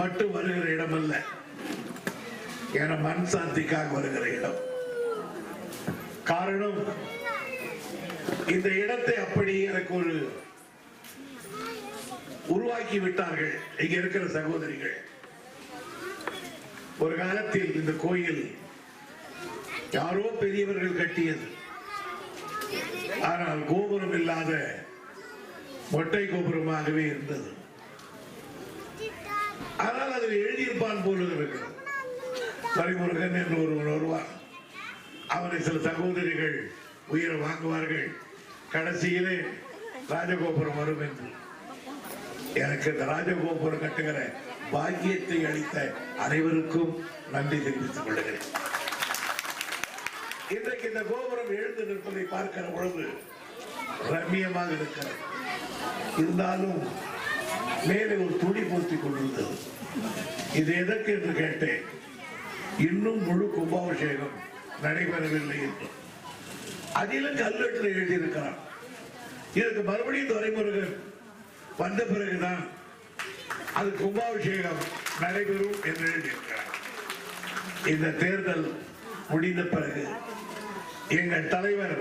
மட்டும் வருகிற இடம் அல்ல, என மண் சாந்திக்காக வருகிற இடம். காரணம், இந்த இடத்தை அப்படி எனக்கு ஒரு உருவாக்கி விட்டார்கள் இங்க இருக்கிற சகோதரிகள். ஒரு காலத்தில் இந்த கோயில் யாரோ பெரியவர்கள் கட்டியது. ஆனால் கோபுரம் இல்லாத மொட்டை கோபுரமாகவே இருந்தது. ஆனால் அதில் எழுதியிருப்பான் போல இருக்கிறது. துரைமுருகன் என்று ஒருவன் வருவான். அவனை சில சகோதரிகள் உயிரை வாங்குவார்கள். கடைசியிலே ராஜகோபுரம் வரும் என்று. எனக்கு இந்த ராஜகோபுரம் கட்டுகிற பாக்கியத்தை அளித்த அனைவருக்கும் நன்றி தெரிவித்துக் கொள்கிறேன். இன்றைக்கு இந்த கோபுரம் எழுந்து நிற்பதை பார்க்கிற பொழுது ரம்மியமாக இருக்கிறது. இருந்தாலும் மேலே ஒரு துணி போர்த்தி கொண்டிருந்தது. இது எதற்கு என்று கேட்டேன். இன்னும் முழு கும்பாபிஷேகம் நடைபெறவில்லை என்று. அதிலும் கல்வெட்டில் எழுதியிருக்கிறான். இதற்கு மறுபடியும் துரைமுருகன் வந்த பிறகுதான் அது கும்பாபிஷேகம் நடைபெறும் என்று எழுதியிருக்கிறார். இந்த தேர்தல் முடிந்த பிறகு எங்கள் தலைவர்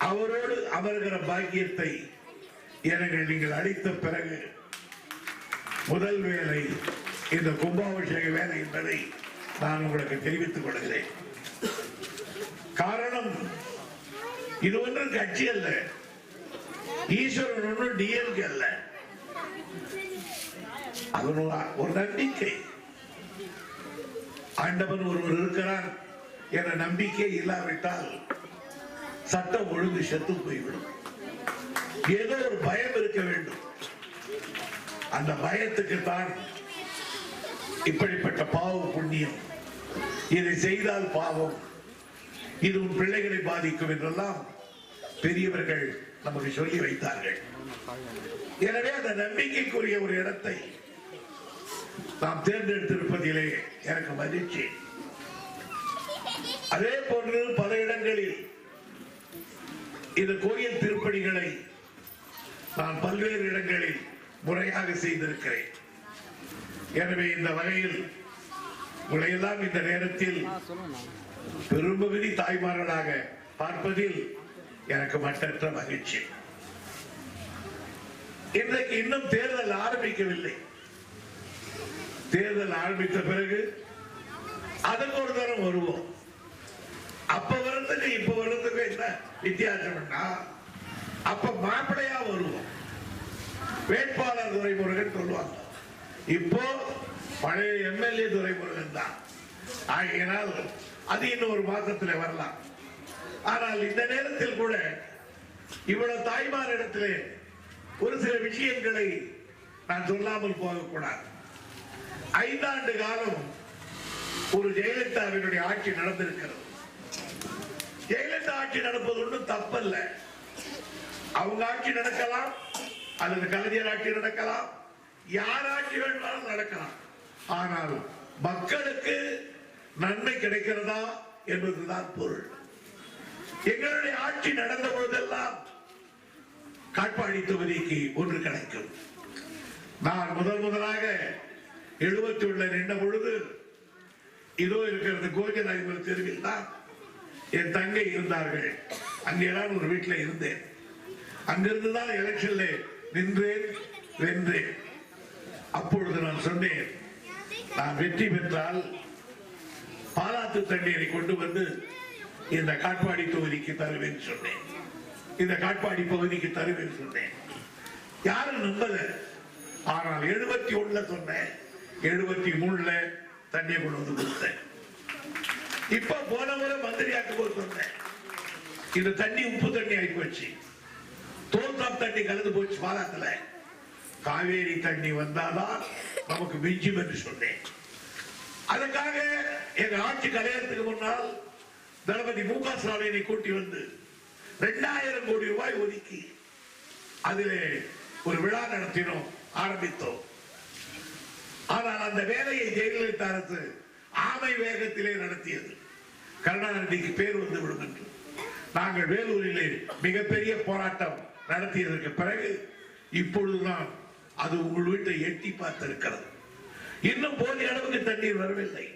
அவரோடு அமர்கிற பாக்கியத்தை எனக்கு நீங்கள் அளித்த பிறகு முதல் வேலை இந்த கும்பாபிஷேக வேலை என்பதை நான் உங்களுக்கு தெரிவித்துக் கொள்கிறேன். காரணம், இது ஒன்றும் கட்சி அல்ல, ஈஸ்வரன் ஒன்றும் டிஎம்கே அல்ல. அது ஒரு நம்பிக்கை. ஆண்டவன் ஒருவர் இருக்கிறார் என்ற நம்பிக்கை இல்லாவிட்டால் சட்டம் ஒழுங்கு செத்து போய்விடும். ஏதோ ஒரு பயம் இருக்க வேண்டும். அந்த பயத்துக்கு தான் இப்படிப்பட்ட பாவம் புண்ணியம், இதை செய்தால் பாவம், இது உன் பிள்ளைகளை பாதிக்கும் என்றெல்லாம் பெரியவர்கள் நமக்கு சொல்லி வைத்தார்கள். எனவே அந்த நம்பிக்கைக்குரிய ஒரு இடத்தை நாம் தேர்ந்தெடுத்திருப்பதிலே எனக்கு மகிழ்ச்சி. அதே போன்று பல இடங்களில் இந்த கோயில் திருப்பணிகளை நான் பல்வேறு இடங்களில் முறையாக செய்திருக்கிறேன். எனவே இந்த வகையில் உங்களையெல்லாம் இந்த நேரத்தில் பெரும்பகுதி தாய்மார்களாக பார்ப்பதில் எனக்கு மற்றற்ற மகிழ்ச்சி. இன்றைக்கு இன்னும் தேர்தல் ஆரம்பிக்கவில்லை. தேர்தல் ஆரம்பித்த பிறகு அதற்கு ஒரு தரம் வருவோம். அப்ப வருதுக்கு இப்ப வருதுக்கு என்ன வித்தியாசம்னா, அப்ப மாப்பிளையா வருவோம். வேட்பாளர் துரைமுருகன் சொல்லுவாங்க. இப்போ பழைய எம்எல்ஏ துரைமுருகன் தான். ஆகையினால் அது இன்னும் ஒரு மாதத்தில் வரலாம். ஆனால் இந்த நேரத்தில் கூட இவ்வளவு தாய்மார் இடத்திலே ஒரு சில விஷயங்களை நான் சொல்லாமல் போகக்கூடாது. 5 ஆண்டு காலம் ஒரு ஜெயலலிதாவினுடைய ஆட்சி நடந்திருக்கிறது. ஜெயலலிதா ஆட்சி நடப்பது ஒன்றும் தப்பல்ல. அவங்க ஆட்சி நடக்கலாம், அல்லது கலைஞர் ஆட்சி நடக்கலாம், யார் ஆட்சி வேணுமாலும் நடக்கலாம். ஆனால் மக்களுக்கு நன்மை கிடைக்கிறதா என்பதுதான் பொருள். எங்களுடைய ஆட்சி நடந்த பொழுதெல்லாம் காட்பாடி தொகுதிக்கு ஒன்று கிடைக்கும். நான் முதலாக 71 நின்ற பொழுது இதோ இருக்கிறது கோஜராஜபுரம் தெருவில் தான் என் தங்கை இருந்தார்கள். அங்கேதான் ஒரு வீட்டில் இருந்தேன். அங்கிருந்துதான் எலெக்ஷன்ல நின்றேன், வென்றேன். அப்பொழுது நான் சொன்னேன், நான் வெற்றி பெற்றால் பாலாத்து தண்ணீரை கொண்டு வந்து இந்த காட்பாடி தொகுதிக்கு தருவேன் சொன்னேன். இந்த காட்பாடி பகுதிக்கு தருவேன் சொன்னேன். யாரும் நம்பல. ஆனால் 71 சொன்னேன், 73 தண்ணியை கொண்டு வந்து கொடுத்தேன். இப்ப போன முறை மந்திரியாக்கும் போது சொன்னேன், இந்த தண்ணி உப்பு தண்ணி ஆகி போச்சு, தோல்தாப் தண்ணி கலந்து போச்சு பாலாத்துல, காவேரி தண்ணி வந்தாதான் நமக்கு மிஞ்சும் என்று சொன்னேன். அதுக்காக எங்க ஆட்சி கலையறதுக்கு முன்னால் தளபதி மு க ஸ்டாலினை கூட்டி வந்து 2000 கோடி ரூபாய் ஒதுக்கி அதிலே ஒரு விழா நடத்தினோம், ஆரம்பித்தோம். ஆனால் அந்த வேலையை ஜெயலலிதா அரசு ஆமை வேகத்திலே நடத்தியது. கருணாநிதிக்கு பேர் வந்து விடும் என்று நாங்கள் வேலூரிலே மிகப்பெரிய போராட்டம் நடத்தியதற்கு பிறகு இப்பொழுதுதான் அது உங்கள் வீட்டை எட்டி பார்த்திருக்கிறது. இன்னும் போதிய அளவுக்கு தண்ணீர் வரவில்லை.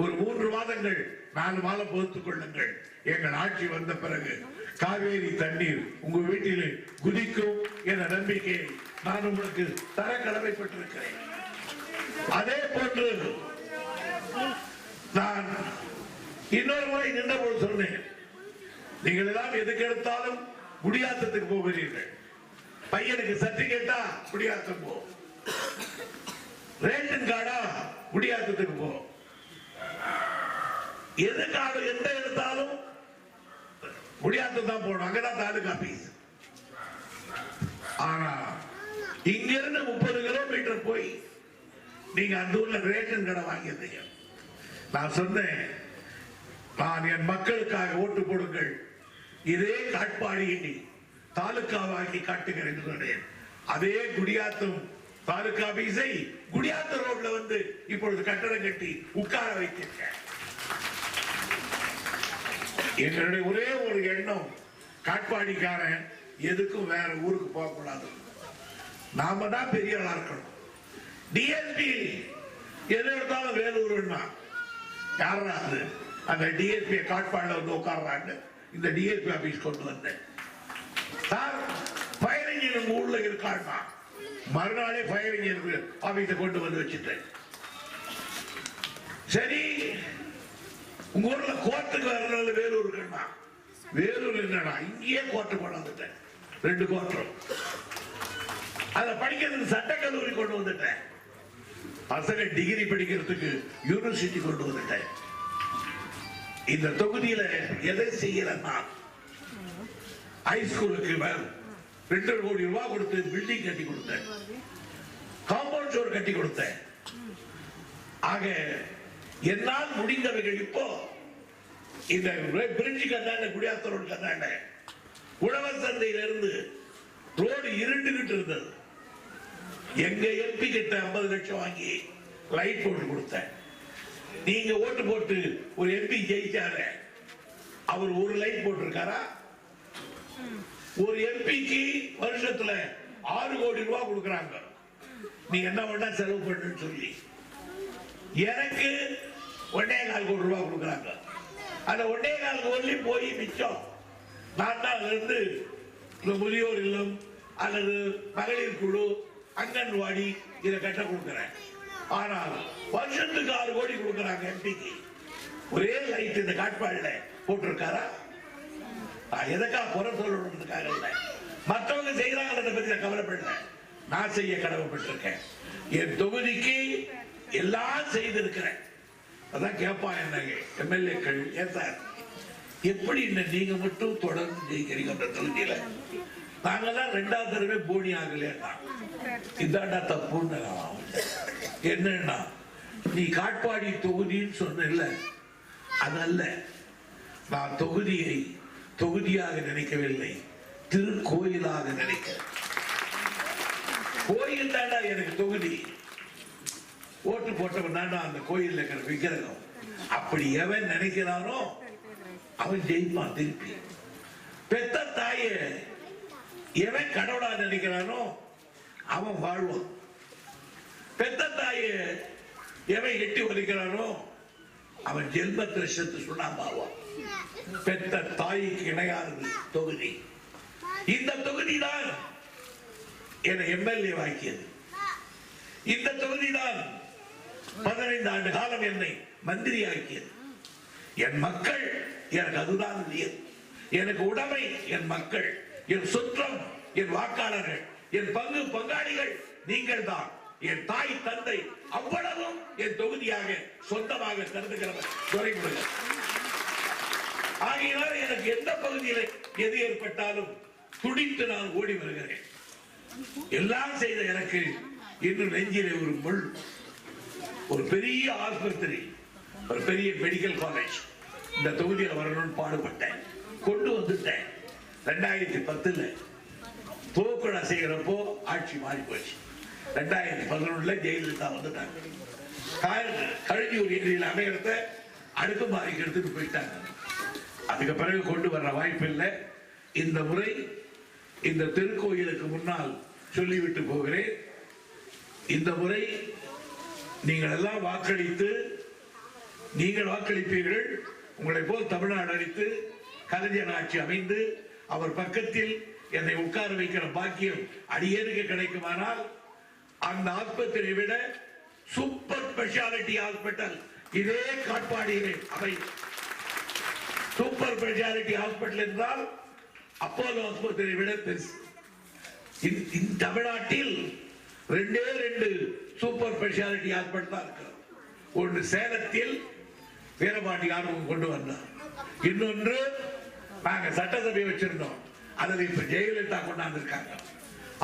ஒரு 3 மாதங்கள் 4 மாதம் பொறுத்துக் கொள்ளுங்கள். எங்கள் ஆட்சி வந்த பிறகு காவேரி தண்ணீர் உங்க வீட்டில் குதிக்கும் என்ற நம்பிக்கையை நான் உங்களுக்கு தர கடமைப்பட்டிருக்கிறேன். அதே போன்று நான் இன்னொரு முறை நின்றபோது சொன்னேன், நீங்கள் எல்லாம் எதுக்கு எடுத்தாலும் குடியாத்தத்துக்கு போகிறீர்கள். பையனுக்கு சர்டிபிகேட்டா குடியாத்தம் போ, ரேஷன் கார்டா குடியாத்தத்துக்கு போ, எது கார்டு எந்த எடுத்தாலும் குடியாத்தம் தான் போகணும். அங்கதான் தாலுகா ஆபீஸ். ஆனா இங்கிருந்து 30 கிலோமீட்டர் போய் நீங்க அந்த ஊர்ல ரேஷன் கடை வாங்கியதையும் நான் சொன்னேன், நான் என் மக்களுக்காக ஓட்டு போடுங்கள், இதே காட்பாடியை தாலுகாவாக்கி காட்டுகிறேன் என்று சொன்னேன். அதே குடியாத்தம் தாலுகா ஆபீஸை குடியாத்த ரோட்ல வந்து இப்பொழுது கட்டடம் கட்டி உட்கார வைத்திருக்கேன். எங்களுடைய ஒரே ஒரு எண்ணம், காட்பாடிக்காரன் எதுக்கும் வேற ஊருக்கு போக கூடாது, நாம தான் பெரிய ஆளா இருக்கணும். டிஎஸ்பி எது எடுத்தாலும் வேலூர்னா யாரா அது, அந்த டிஎஸ்பி காட்பாடில வந்து உட்கார்றாங்க. இந்த டிஎஸ்பி ஆபீஸ் கொண்டு வந்தேன். சார் ஃபயர் இன்ஜின் உங்க ஊர்ல இருக்கான்னா மறுநாளே ஃபயர் இன்ஜின் ஆபீஸை கொண்டு வந்து வச்சுட்டேன். சரி, உங்க ஊர்ல கோர்ட்டுக்கு வரனால வேலூர் இருக்குன்னா, வேலூர் என்னடா இங்கேயே கோர்ட்டு கொண்டு வந்துட்டேன். 2 கோர்ட்டும் அதை படிக்கிறதுக்கு சட்டக்கல்லூரி கொண்டு வந்துட்டேன். பசங்க டிகிரி படிக்கிறதுக்கு யூனிவர்சிட்டி கொண்டு வந்துட்டேன். இந்த தொகுதியில எதை செய்யலன்னா, ஹைஸ்கூலுக்கு 2 கோடி ரூபாய் கொடுத்து பில்டிங் கட்டி கொடுத்தேன், காம்பவுண்ட் சுவர் கட்டி கொடுத்தேன். ஆக என்னால் முடிந்தவர்கள் இப்போ இந்த பிரிட்ஜ் கட்டாண்ட குடியாத்த ரோடு கட்டாண்ட உழவர் சந்தையில இருந்து ரோடு இருண்டுகிட்டு இருந்தது. எங்க எம்பி கிட்ட 50 லட்சம் வாங்கி லைட் போட்டு கொடுத்தேன். நீங்க ஓட்டு போட்டு ஒரு எம்பி ஜெயிச்சாரு, அவர் ஒரு லைட் போட்டிருக்காரா? ஒரு எம்பிக்கு வருஷத்துல 6 கோடி ரூபாய் கொடுக்கறாங்க. நீ என்ன வேணா செலவு பண்ணுன்னு சொல்லி எனக்கு 1.25 கோடி ரூபாய் கொடுக்கறாங்க. அந்த 1.25 கோடி போய் மிச்சம் நான் தான் இருந்து முதியோர் இல்லம் அல்லது மகளிர் குழு, அங்கன்வாடி இதை கட்ட கொடுக்கிறேன். ஆனால் வருஷத்துக்கு 6 கோடி கொடுக்கறாங்க எம்பிக்கு. ஒரே லைட் இந்த காட்பாடில போட்டிருக்காரா? எதற்கா குறை சொல்லணும்ன்றதுக்காக இல்லை, மற்றவங்க செய்யறாங்க பத்தி நான் கவலைப்படல, நான் செய்ய கடமைப்பட்டிருக்கேன். என் தொகுதிக்கு எல்லாம் செய்திருக்கிறேன். அதான் கேட்பா என்ன எம்எல்ஏக்கள், ஏன் சார் எப்படி நீங்க மட்டும் தொடர்ந்து ஜெயிக்கிறீங்க அந்த தொகுதியில, நாங்கெல்லாம் 2வது தடவை போனி ஆகலையா? இதாண்டா தப்புன்னு. என்னன்னா, நீ காட்பாடி தொகுதின்னு சொன்ன, அதல்ல, நான் தொகுதியை தொகுதியாக நினைக்கவில்லை, திருக்கோயிலாக நினைக்கிறேன். கோயில் தாண்டா எனக்கு தொகுதி. ஓட்டு போட்டவன் தாண்டா அந்த கோயில் இருக்கிற விக்கிரகம். அப்படி எவன் நினைக்கிறானோ அவன் ஜெயிப்பான். திருப்பி பெத்த தாய எவன் கடவுளா நினைக்கிறானோ அவன் வாழ்வான். பெத்த தாய எவன் எட்டி ஒலிக்கிறானோ அவன் ஜென்மத்தில் செத்து சுண்ணாம்பாவான். பெத்த தாய்க்கு இணையானது தொகுதி. இந்த தொகுதி தான் என்னை எம்எல்ஏ வாக்கியது. இந்த தொகுதி தான் 15 ஆண்டு காலம் என்னை மந்திரி ஆக்கியது. என் மக்கள் எனக்கு அதுதான் உரியது. எனக்கு உடைமை என் மக்கள், என் சுற்றம் என் வாக்காளர்கள், என் பங்காளிகள் நீங்கள் தான். என் தாய் தந்தை அவ்வளவும் என் தொகுதியாக சொந்தமாக கருதுகிறவர் துறைமுருகன். ஆகையினால் எனக்கு எந்த பகுதியில் எது ஏற்பட்டாலும் துடித்து நான் ஓடி வருகிறேன். எல்லாம் செய்த எனக்கு இன்னும் நெஞ்சிலே ஒரு முள். ஒரு பெரிய ஆஸ்பத்திரி, ஒரு பெரிய மெடிக்கல் காலேஜ் இந்த தொகுதியில் வரணும்னு பாடுபட்டேன், கொண்டு வந்துட்டேன். 2010 தோக்கடா செய்கிறப்போ ஆட்சி மாறி போச்சு. 2011 ஜெயலலிதா வந்துட்டாங்க. கழிஞ்சூர் ஏரியில் அமைகிறத அடுக்குமாறிக்கு எடுத்துட்டு போயிட்டாங்க. அதுக்கு பிறகு கொண்டு வர்ற வாய்ப்பு இல்லை. இந்த முறை இந்த திருக்கோயிலுக்கு முன்னால் சொல்லிவிட்டு போகிறேன், இந்த முறை நீங்கள் எல்லாம் வாக்களித்து, நீங்கள் வாக்களிப்பீர்கள், உங்களை போல் தமிழ்நாடு அளித்து கலைஞர் ஆட்சி அமைந்து அவர் பக்கத்தில் என்னை உட்கார வைக்கிற பாக்கியம் அடியேனுக்கு கிடைக்குமானால் அந்த ஆஸ்பத்திரியை விட சூப்பர் ஸ்பெஷாலிட்டி ஹாஸ்பிட்டல் இதே காட்பாடியிலே அவை. சூப்பர் ஸ்பெஷாலிட்டி ஹாஸ்பிட்டல் என்றால் அப்போலோ ஆஸ்பத்திரியை விட பெருசு. தமிழ்நாட்டில் 2 சூப்பர் ஸ்பெஷாலிட்டி ஹாஸ்பிட்டல் தான் இருக்கிறது. ஒன்று சேலத்தில் வீரபாண்டி ஆர்வம் கொண்டு வந்தார், இன்னொன்று நாங்க சட்டசபை வச்சிருந்தோம், அதில் இப்ப ஜெயலலிதா கொண்டாந்துருக்காங்க.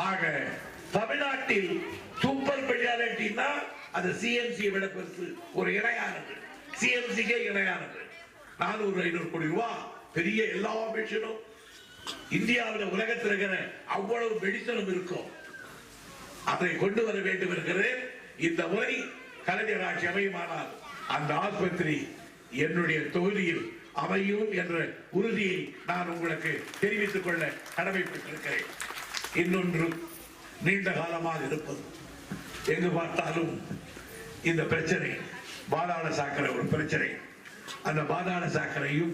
ஆக தமிழ்நாட்டில் சூப்பர் ஸ்பெஷாலிட்டினா அது சிஎம்சி விட பெருசு. ஒரு இணையானது, சிஎம்சிக்கே இணையானது. 400-500 கோடி ரூபாய் பெரிய எல்லா மிஷனும் இந்தியாவில் உலகத்தில் இருக்கிற அவ்வளவு மெடிசனும் இருக்கும். அதை கொண்டு வர வேண்டும் என்கிறேன். இந்த முறை கலைஞர் ஆட்சி அமையுமானால் அந்த ஆஸ்பத்திரி என்னுடைய தொகுதியில் அமையும் என்ற உறுதியை நான் உங்களுக்கு தெரிவித்துக் கொள்ள கடமைப்பட்டிருக்கிறேன். இன்னொன்று நீண்ட காலமாக இருப்பது, எங்கு பார்த்தாலும் இந்த பிரச்சனை, பாதாள சாக்கடை ஒரு பிரச்சனை. அந்த பாதாள சாக்கடையும்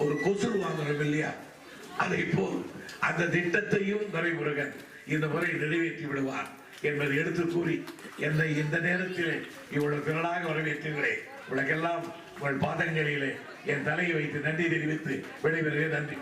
ஒரு கொசு வாங்குறோம் இல்லையா, அதை போல் அந்த திட்டத்தையும் துரைமுருகன் இந்த முறை நிறைவேற்றி விடுவார் என்பதை எடுத்து கூறி என்னை இந்த நேரத்தில் இவ்வளவு திரளாக வரவேற்றுகிறேன். உலகெல்லாம் உங்கள் பாதங்களிலே என் தலையை வைத்து நன்றி தெரிவித்து விடைபெறுகிறேன். நன்றி.